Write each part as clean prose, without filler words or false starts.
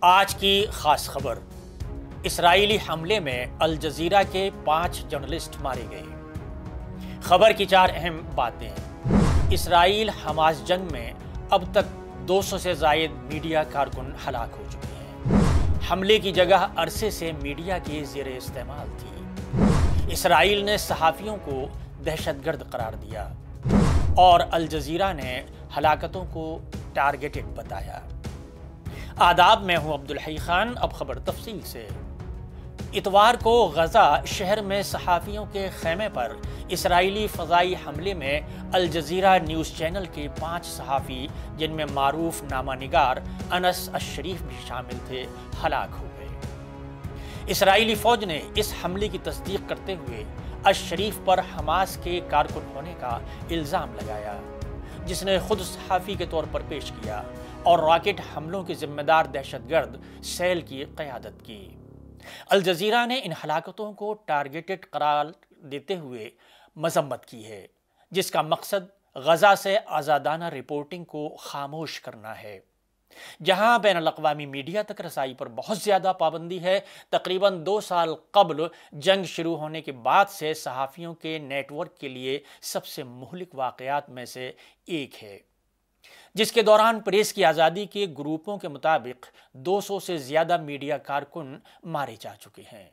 آج کی خاص خبر، اسرائیلی حملے میں الجزیرہ کے 5 جرنلسٹ مارے گئے۔ خبر کی 4 اہم باتیں۔ اسرائیل حماس جنگ میں اب تک 200 سے زائد میڈیا کارکن ہلاک ہو چکے ہیں۔ حملے کی جگہ عرصے سے میڈیا کی زیر استعمال تھی۔ اسرائیل نے صحافیوں کو دہشت گرد قرار دیا اور الجزیرہ نے ہلاکتوں کو ٹارگیٹڈ بتایا۔ آداب، میں ہوں عبدالحی خان۔ اب خبر تفصیل سے۔ اتوار کو غزہ شہر میں صحافیوں کے خیمے پر اسرائیلی فضائی حملے میں الجزیرہ نیوز چینل کے 5 صحافی، جن میں معروف نامہ نگار انس الشریف بھی شامل تھے، ہلاک ہو گئے۔ اسرائیلی فوج نے اس حملے کی تصدیق کرتے ہوئے الشریف پر حماس کے کارکن ہونے کا الزام لگایا، جس نے خود صحافی کے طور پر پیش کیا اور راکٹ حملوں کے ذمہ دار دہشت گرد سیل کی قیادت کی۔ الجزیرہ نے ان ہلاکتوں کو ٹارگیٹڈ قرار دیتے ہوئے مذمت کی ہے، جس کا مقصد غزہ سے آزادانہ رپورٹنگ کو خاموش کرنا ہے۔ جہاں بین الاقوامی میڈیا تک رسائی پر بہت زیادہ پابندی ہے، تقریباً 2 سال قبل جنگ شروع ہونے کے بعد سے صحافیوں کے نیٹ ورک کے لیے سب سے مہلک واقعات میں سے ایک ہے، جس کے دوران پریس کی آزادی کے گروپوں کے مطابق 200 سے زیادہ میڈیا کارکن مارے جا چکے ہیں۔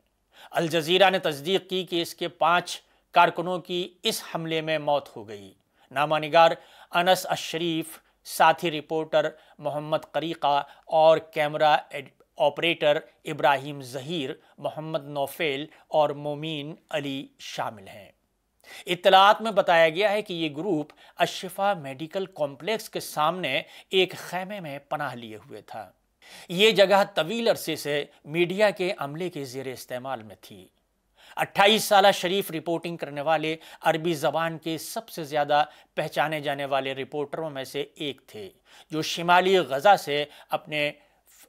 الجزیرہ نے تصدیق کی کہ اس کے 5 کارکنوں کی اس حملے میں موت ہو گئی۔ نامہ نگار انس الشریف، ساتھی رپورٹر محمد قریقہ اور کیمرہ آپریٹر ابراہیم ظہیر، محمد نوفیل اور مومین علی شامل ہیں۔ اطلاعات میں بتایا گیا ہے کہ یہ گروپ الشفا میڈیکل کمپلیکس کے سامنے ایک خیمے میں پناہ لیے ہوئے تھا۔ یہ جگہ طویل عرصے سے میڈیا کے عملے کے زیر استعمال میں تھی۔ 28 سالہ شریف رپورٹنگ کرنے والے عربی زبان کے سب سے زیادہ پہچانے جانے والے رپورٹروں میں سے ایک تھے، جو شمالی غزہ سے اپنے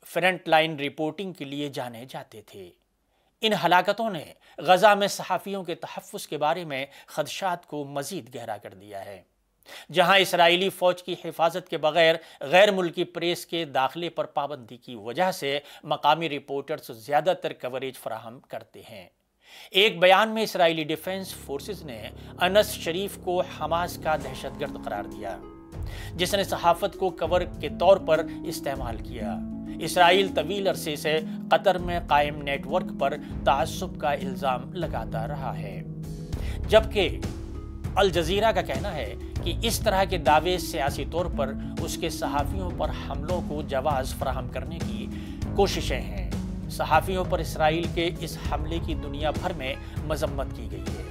فرنٹ لائن رپورٹنگ کے لیے جانے جاتے تھے۔ ان ہلاکتوں نے غزہ میں صحافیوں کے تحفظ کے بارے میں خدشات کو مزید گہرا کر دیا ہے، جہاں اسرائیلی فوج کی حفاظت کے بغیر غیر ملکی پریس کے داخلے پر پابندی کی وجہ سے مقامی رپورٹرز زیادہ تر کوریج فراہم کرتے ہیں۔ ایک بیان میں اسرائیلی ڈیفنس فورسز نے انس شریف کو حماس کا دہشت گرد قرار دیا، جس نے صحافت کو کور کے طور پر استعمال کیا۔ اسرائیل طویل عرصے سے قطر میں قائم نیٹ ورک پر تعصب کا الزام لگاتا رہا ہے، جبکہ الجزیرہ کا کہنا ہے کہ اس طرح کے دعوے سیاسی طور پر اس کے صحافیوں پر حملوں کو جواز فراہم کرنے کی کوششیں ہیں۔ صحافیوں پر اسرائیل کے اس حملے کی دنیا بھر میں مذمت کی گئی ہے۔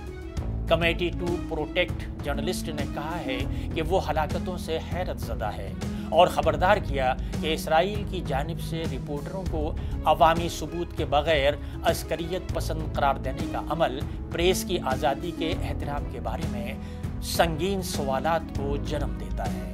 کمیٹی ٹو پروٹیکٹ جرنلسٹ نے کہا ہے کہ وہ ہلاکتوں سے حیرت زدہ ہے اور خبردار کیا کہ اسرائیل کی جانب سے رپورٹروں کو عوامی ثبوت کے بغیر عسکریت پسند قرار دینے کا عمل پریس کی آزادی کے احترام کے بارے میں سنگین سوالات کو جنم دیتا ہے۔